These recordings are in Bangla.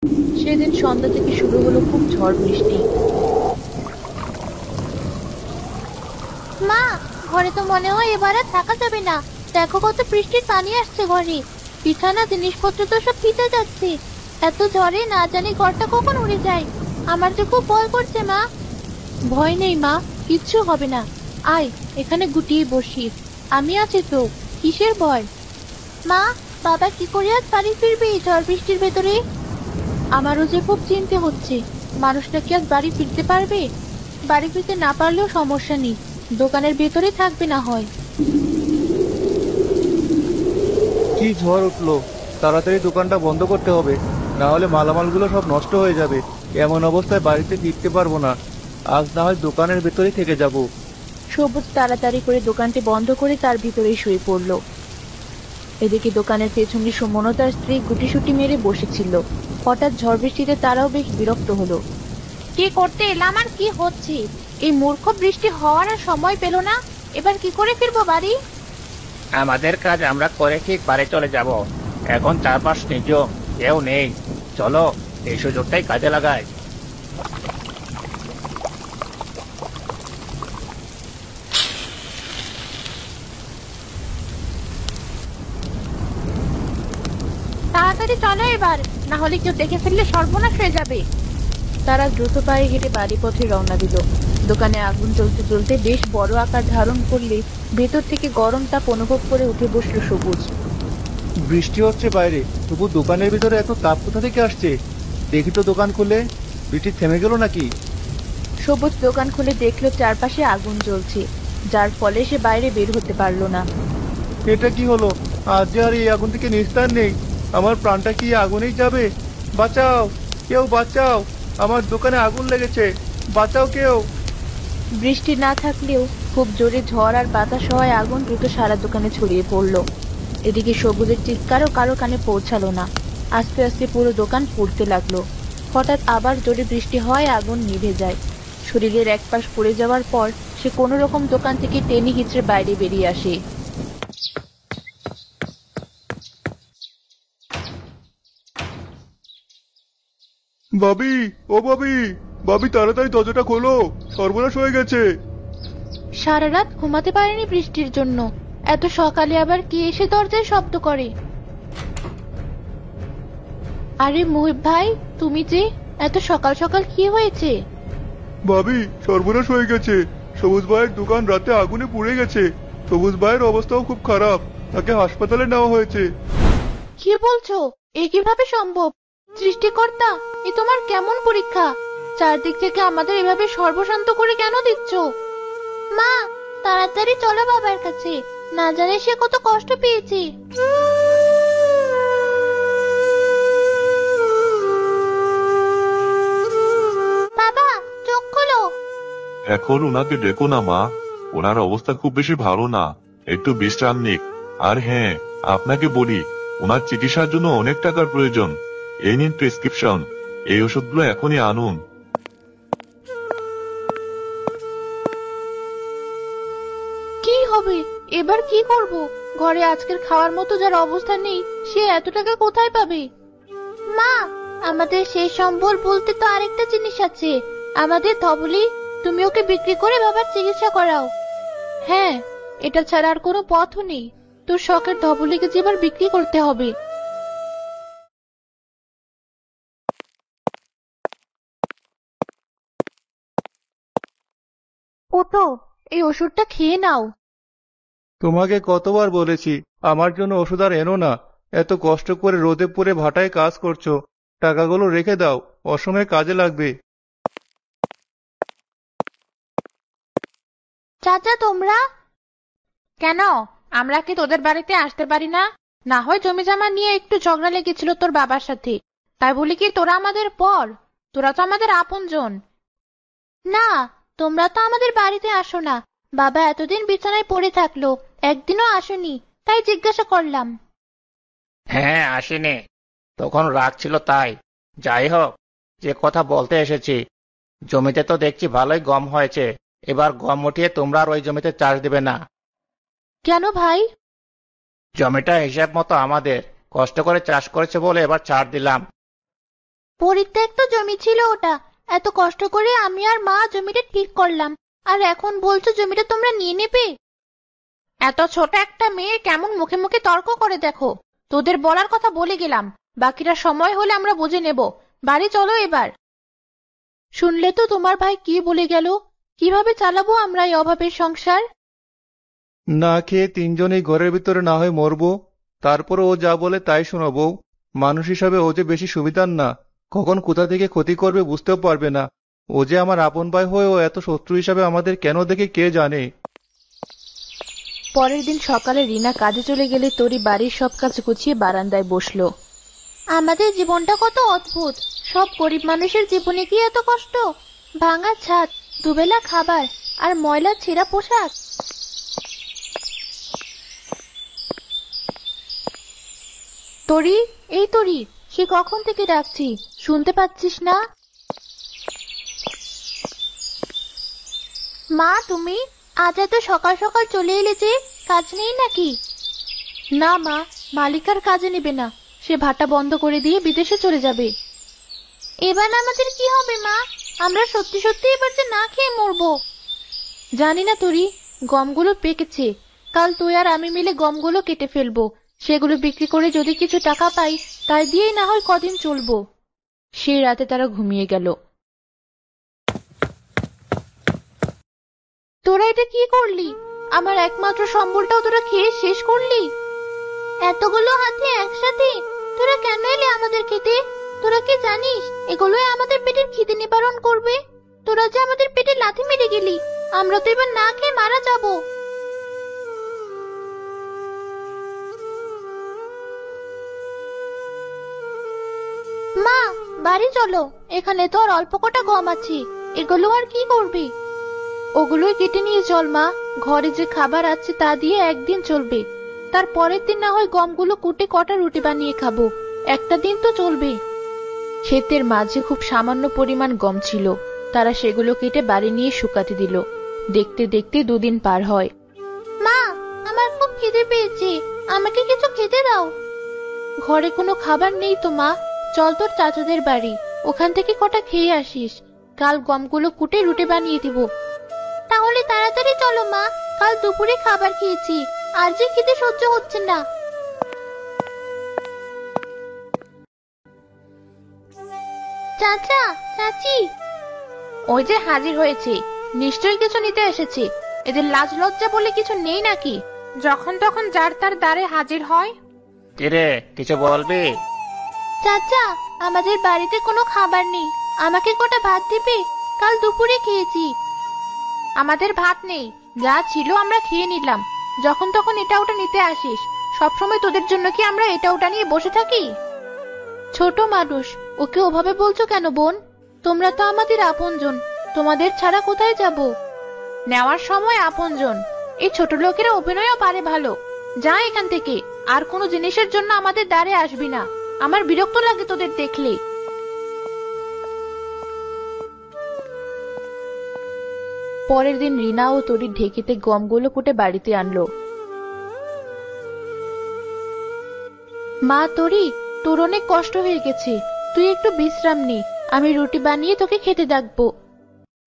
সেদিন সন্ধ্যা থেকে শুরু হলো খুব ঝড় বৃষ্টি। মা, ঘরে তো মনে হয় এবার আর থাকা যাবে না। দেখো কত বৃষ্টির পানি আসছে ঘরে। বিছানা জিনিসপত্র তো সব ভিজে যাচ্ছে। এত ঝড়ে না জানি ঘরটা কখন উড়ে যায়। আমার তো খুব ভয় করছে মা। ভয় নেই মা, কিচ্ছু হবে না। আয়, এখানে গুটিয়ে বসি, আমি আছি তো। কিসের ভয়? মা, বাবা কি করে আজ বাড়ি ফিরবে এই ঝড় বৃষ্টির ভেতরে? আমারও যে খুব চিন্তা হচ্ছে। মানুষটা কি আজ বাড়ি ফিরতে পারবে? বাড়ি ফিরতে না পারলেও সমস্যা নেই, দোকানের ভেতরে থাকবে না হয়। কি ঝড় উঠলো! তাড়াতাড়ি দোকানটা বন্ধ করতে হবে, না হলে মালামালগুলো সব নষ্ট হয়ে যাবে। এমন অবস্থায় বাড়িতে ফিরতে পারবো না। আজ না হয় দোকানের ভেতরেই থেকে যাব। সবুজ তাড়াতাড়ি করে দোকানটি বন্ধ করে তার ভিতরেই শুয়ে পড়ল। এদিকে দোকানের পেছনে সুমন ও তার স্ত্রী গুটিসুটি মেরে বসেছিল। হঠাৎ ঝড় বৃষ্টিতে তারাও বেশ বিরক্ত হলো। কি করতে এলাম আর কি হচ্ছে? এই মূর্খ বৃষ্টি হওয়ার আর সময় পেল না। এবার কি করে ফিরবো বাড়ি? আমাদের কাজ আমরা করে ঠিক বাড়ি চলে যাব। এখন চারপাশ নির্জন, কেউ নেই। চলো, এই সুযোগটাই কাজে লাগাই। তাড়াতাড়ি চলো এবার, না হলে কেউ দেখে ফেললে সর্বনাশ হয়ে যাবে। তারা দ্রুত পায়ে হেঁটে বাড়ি পথে রওনা দিল। দোকানে আগুন জ্বলতে জ্বলতে বেশ বড় আকার ধারণ করলে ভেতর থেকে গরম তাপ অনুভব করে উঠে বসলো সবুজ। বৃষ্টি হচ্ছে বাইরে, তবু দোকানের ভিতরে এত তাপ কোথা থেকে আসছে? দেখি তো দোকান খুলে, বৃষ্টি থেমে গেল নাকি? সবুজ দোকান খুলে দেখলো চারপাশে আগুন জ্বলছে, যার ফলে সে বাইরে বের হতে পারলো না। এটা কি হলো? আজ যে আর এই আগুন থেকে নিস্তার নেই। আমার প্রাণটা কি এই আগুনেই যাবে? বাঁচাও, কেউ বাঁচাও! আমার দোকানে আগুন লেগেছে, বাঁচাও কেউ! বৃষ্টি না থাকলেও খুব জোরে ঝড় আর বাতাস হওয়ায় আগুন দ্রুত সারা দোকানে ছড়িয়ে পড়লো। এদিকে সবুজের চিৎকারও কারো কানে পৌঁছালো না। আস্তে আস্তে পুরো দোকান পুড়তে লাগলো। হঠাৎ আবার জোরে বৃষ্টি হওয়ায় আগুন নিভে যায়। শরীরের এক পাশ পুড়ে যাওয়ার পর সে কোনো রকম দোকান থেকে টেনে হিঁচড়ে বাইরে বেরিয়ে আসে। ববি, ও ববি, ববি তাড়াতাড়ি দরজাটা খোলো, সর্বনাশ হয়ে গেছে। সারা রাত ঘুমাতে পারিনি বৃষ্টির জন্য। এত সকালে আবার কে এসে দরজায় শব্দ করে? আরে মুহিব ভাই, তুমি যে! এত সকাল সকাল কি হয়েছে? ভাবি, সর্বনাশ হয়ে গেছে। সবুজ ভাইয়ের দোকান রাতে আগুনে পুড়ে গেছে। সবুজ ভাইয়ের অবস্থাও খুব খারাপ, তাকে হাসপাতালে নেওয়া হয়েছে। কি বলছো? এ কিভাবে সম্ভব? সৃষ্টিকর্তা, এ তোমার কেমন পরীক্ষা? চারদিক থেকে আমাদের এভাবে সর্বশান্ত করে কেন দিচ্ছ? মা, তাড়াতাড়ি চলো বাবার কাছে। না জানে সে কত কষ্ট পেয়েছে। বাবা, চোখ খোলো। এখন ওনাকে ডেকো না মা, ওনার অবস্থা খুব বেশি ভালো না, একটু বিশ্রাম নিক। আর হ্যাঁ, আপনাকে বলি, ওনার চিকিৎসার জন্য অনেক টাকার প্রয়োজন। এই নিন প্রেসক্রিপশন, এই ওষুধগুলো এখনই আনুন। কি হবে? এবার কি করব? ঘরে আজকের খাওয়ার মতো যার অবস্থা নেই, সে এত টাকা কোথায় পাবে? মা, আমাদের সেই সম্বল বলতে তো আরেকটা জিনিস আছে, আমাদের ধবলি। তুমি ওকে বিক্রি করে বাবার চিকিৎসা করাও। হ্যাঁ, এটা ছাড়া আর কোনো পথও নেই। তোর শখের ধবলিকে যে এবার বিক্রি করতে হবে। ওঠো, এই ওষুধটা খেয়ে নাও। তোমাকে কতবার বলেছি আমার জন্য ওষুধ আর এনো না। এত কষ্ট করে রোদে পুড়ে ভাটায় কাজ করছো, টাকাগুলো রেখে দাও, অসময়ে কাজে লাগবে। চাচা, তোমরা কেন? আমরা কি তোদের বাড়িতে আসতে পারি না? না হয় জমি জমা নিয়ে একটু ঝগড়া লেগেছিল তোর বাবার সাথে, তাই বলি কি তোরা আমাদের পর? তোরা তো আমাদের আপনজন। না, তোমরা তো আমাদের বাড়িতে আসো না। বাবা এতদিন বিছানায় পড়ে থাকলো, একদিনও আসেনি, তাই জিজ্ঞাসা করলাম। হ্যাঁ, আসেনি, তখন রাগ ছিল তাই। যাই হোক, যে কথা বলতে এসেছি, জমিতে তো দেখছি ভালোই গম হয়েছে। এবার গম উঠিয়ে তোমরা আর ওই জমিতে চাষ দেবে না। কেন ভাই? জমিটা হিসাব মতো আমাদের, কষ্ট করে চাষ করেছে বলে এবার ছাড় দিলাম। পরিত্যক্ত জমি ছিল ওটা। এত কষ্ট করে আমি আর মা জমিটা ঠিক করলাম, আর এখন বলছো জমিটা তোমরা নিয়ে নেবে? এত ছোট একটা মেয়ে কেমন মুখে মুখে তর্ক করে দেখো। তোদের বলার কথা বলে গেলাম, বাকিটা সময় হলে আমরা বুঝে নেব। বাড়ি চলো এবার। শুনলে তো তোমার ভাই কি বলে গেল? কিভাবে চালাবো আমরা এই অভাবের সংসার? না খেয়ে তিনজনেই ঘরের ভিতরে না হয় মরবো, তারপর ও যা বলে তাই শোনাবো। মানুষ হিসাবে ও যে বেশি সুবিধার না, কখন কোথা থেকে ক্ষতি করবে বুঝতেও পারবে না। ও যে আমার আপন ভাই হয়ে ও এত শত্রু হিসাবে আমাদের কেন দেখে কে জানে। পরের দিন সকালে রিনা কাজে চলে গেলে তরি বাড়ির সব কাজ গুছিয়ে বারান্দায় বসলো। আমাদের জীবনটা কত অদ্ভুত। সব গরিব মানুষের জীবনে কি এত কষ্ট? ভাঙা ছাদ, দুবেলা খাবার, আর ময়লা ছেঁড়া পোশাক। তরি, এই তরি, সে কখন থেকে ডাকছি, শুনতে পাচ্ছিস না? মা, তুমি আজ এত সকাল সকাল চলে এলে যে? কাজ নেই নাকি? না মা, মালিকার কাজে নেবে না। সে ভাটা বন্ধ করে দিয়ে বিদেশে চলে যাবে। এবার আমাদের কি হবে মা? আমরা সত্যি সত্যি এবার যে না খেয়ে মরবো। জানি না তরি, গমগুলো পেকেছে। কাল তুই আর আমি মিলে গমগুলো কেটে ফেলবো। সেগুলো বিক্রি করে যদি কিছু টাকা পাই, তাই দিয়েই না হয় কদিন চলবো। সেই রাতে তারা ঘুমিয়ে গেল। তোরা এটা কি করলি? আমার একমাত্র সম্বলটাও তোরা খেয়ে শেষ করলি। এতগুলো হাতি একসাথে? তোরা কেন এলে আমাদের খেতে? তোরা কি জানিস এগুলোই আমাদের পেটের খিদে নিবারণ করবে? তোরা যে আমাদের পেটে লাথি মেরে গেলি, আমরা তো এবার না খেয়ে মারা যাব। মা, বাড়ি চলো। এখানে তো আর অল্প কটা গম আছে, এগুলো আর কি করবি? ওগুলোই কেটে নিয়ে চল মা। ঘরে যে খাবার আছে তা দিয়ে একদিন চলবে। তার পরের দিন না হয় গমগুলো কুটে কটা রুটি বানিয়ে খাবো। একটা দিন তো চলবে। ক্ষেতের মাঝে খুব সামান্য পরিমাণ গম ছিল। তারা সেগুলো কেটে বাড়ি নিয়ে শুকাতে দিল। দেখতে দেখতে দুদিন পার হয়। মা, আমার খুব খিদে পেয়েছে, আমাকে কিছু খেতে দাও। ঘরে কোনো খাবার নেই তো মা। চল তোর চাচাদের বাড়ি, ওখান থেকে কটা খেয়ে আসিস। কাল গমগুলো কুটে রুটি বানিয়ে দিব। তাহলে তাড়াতাড়ি চলো মা, কাল দুপুরে খাবার খেয়েছি, আর যে খিদে সহ্য হচ্ছে না। চাচা, চাচি। ওই যে হাজির হয়েছে, নিশ্চয়ই কিছু নিতে এসেছে। এদের লাজ লজ্জা বলে কিছু নেই নাকি? যখন তখন যার তার দ্বারে হাজির হয়। কিরে, কিছু বলবি? চাচা, আমাদের বাড়িতে কোনো খাবার নেই, আমাকে কটা ভাত দিবে? কাল দুপুরে খেয়েছি। আমাদের ভাত নেই, যা ছিল আমরা খেয়ে নিলাম। যখন তখন এটা ওটা নিতে আসিস। সবসময় তোদের জন্য কি আমরা এটা ওটা নিয়ে বসে থাকি? ছোট মানুষ, ওকে ওভাবে বলছো কেন বোন? তোমরা তো আমাদের আপনজন, তোমাদের ছাড়া কোথায় যাব? নেওয়ার সময় আপনজন। এই ছোট লোকেরা অভিনয়ও পারে ভালো। যা এখান থেকে, আর কোনো জিনিসের জন্য আমাদের দ্বারে আসবি না। আমার বিরক্ত লাগে তোদের দেখলে। পরের দিন রিনা ও তরির ঢেকিতে গমগুলো কুটে বাড়িতে আনলো। মা তরি, তোর অনেক কষ্ট হয়ে গেছে, তুই একটু বিশ্রাম নে। আমি রুটি বানিয়ে তোকে খেতে ডাকবো।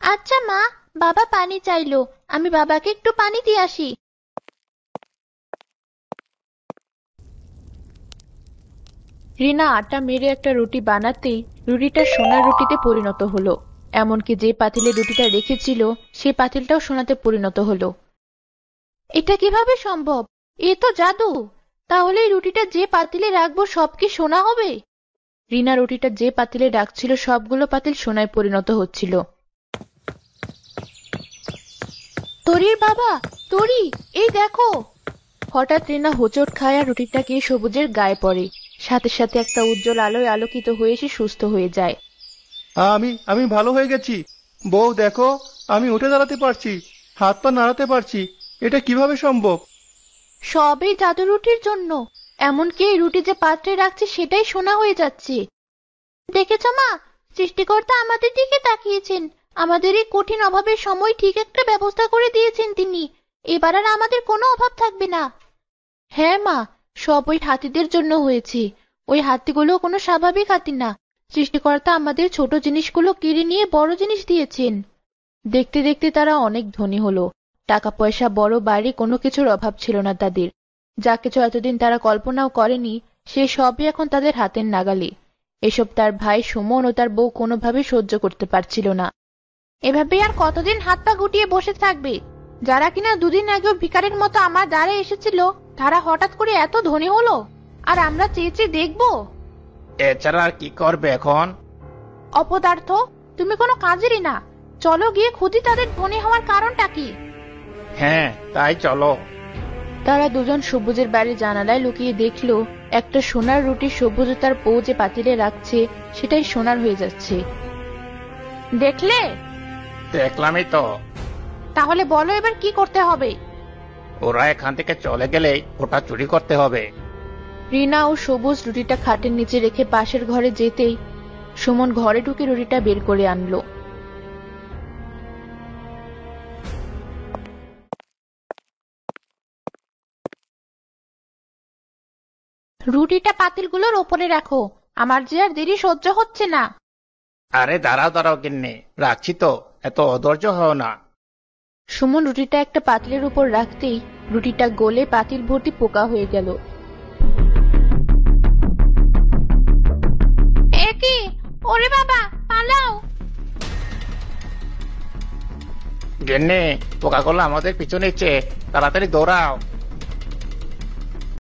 আচ্ছা মা, বাবা পানি চাইলো, আমি বাবাকে একটু পানি দিয়ে আসি। রিনা আটা মেরে একটা রুটি বানাতেই রুটিটা সোনার রুটিতে পরিণত হলো। এমনকি যে পাতিলে রুটিটা রেখেছিল সে পাতিলটাও সোনাতে পরিণত হলো। এটা কিভাবে সম্ভব? এ তো জাদু। তাহলে এই রুটিটা যে পাতিলে রাখবো সব কি সোনা হবে? রিনা রুটিটা যে পাতিলে রাখছিল সবগুলো পাতিল সোনায় পরিণত হচ্ছিল। তরির বাবা, তরি, এই দেখো। হঠাৎ রিনা হোঁচট খায় আর রুটিটা গিয়ে সবুজের গায়ে পড়ে। সাথে সাথে একটা উজ্জ্বল আলোয় আলোকিত হয়ে সে সুস্থ হয়ে যায়। আমি ভালো হয়ে গেছি। বউ দেখো, আমি উঠে দাঁড়াতে পারছি, হাত পা নাড়াতে পারছি। এটা কিভাবে সম্ভব? সবই জাদু রুটির জন্য। এমনকি এই রুটি যে পাত্রে রাখছে সেটাই সোনা হয়ে যাচ্ছে। দেখেছো মা, সৃষ্টিকর্তা আমাদের দিকে তাকিয়েছেন। আমাদের এই কঠিন অভাবের সময় ঠিক একটা ব্যবস্থা করে দিয়েছেন তিনি। এবার আর আমাদের কোনো অভাব থাকবে না। হ্যাঁ মা, সব ওই হাতিদের জন্য হয়েছে। ওই হাতিগুলো কোনো স্বাভাবিক হাতি না। সৃষ্টিকর্তা আমাদের ছোট জিনিসগুলো কেড়ে নিয়ে বড় জিনিস দিয়েছেন। দেখতে দেখতে তারা অনেক ধনী হলো। টাকা পয়সা, বড় বাড়ি, কোনো কিছুর অভাব ছিল না তাদের। যা কিছু এতদিন তারা কল্পনাও করেনি, সে সবই এখন তাদের হাতের নাগালে। এসব তার ভাই সুমন ও তার বউ কোনোভাবে সহ্য করতে পারছিল না। এভাবে আর কতদিন হাত পা গুটিয়ে বসে থাকবে? যারা কিনা দুদিন আগেও ভিখারির মতো আমার দ্বারে এসেছিল, তারা হঠাৎ করে এত ধনী হলো, আর আমরা চেয়ে চেয়ে দেখবো? এছাড়া আর কি করবে এখন? অপদার্থ, তুমি কোনো কাজেরই না। চলো গিয়ে খুঁজি তাদের ধনী হওয়ার কারণটা কি। হ্যাঁ, তাই চলো। তারা দুজন সবুজের বাড়ির জানালায় লুকিয়ে দেখলো একটা সোনার রুটি সবুজ তার বউ যে পাতিলে রাখছে সেটাই সোনার হয়ে যাচ্ছে। দেখলে? দেখলামই তো। তাহলে বলো এবার কি করতে হবে? ওরা এখান থেকে চলে গেলেই ওটা চুরি করতে হবে। রিনা ও সবুজ রুটিটা খাটের নিচে রেখে পাশের ঘরে যেতেই সুমন ঘরে ঢুকে রুটিটা বের করে আনলো। রুটিটা পাতিলগুলোর ওপরে রাখো, আমার যে আর দেরি সহ্য হচ্ছে না। আরে দাঁড়াও দাঁড়াও গিন্নি, রাখছি তো, এত অধৈর্য হও না। সুমন রুটিটা একটা পাতিলের উপর রাখতেই রুটিটা গলে পাতিল ভর্তি পোকা হয়ে গেল। এ কি? ওরে বাবা, পালাও! গিন্নি, পোকাগুলো আমাদের পিছু নিচ্ছে, তাড়াতাড়ি দৌড়াও।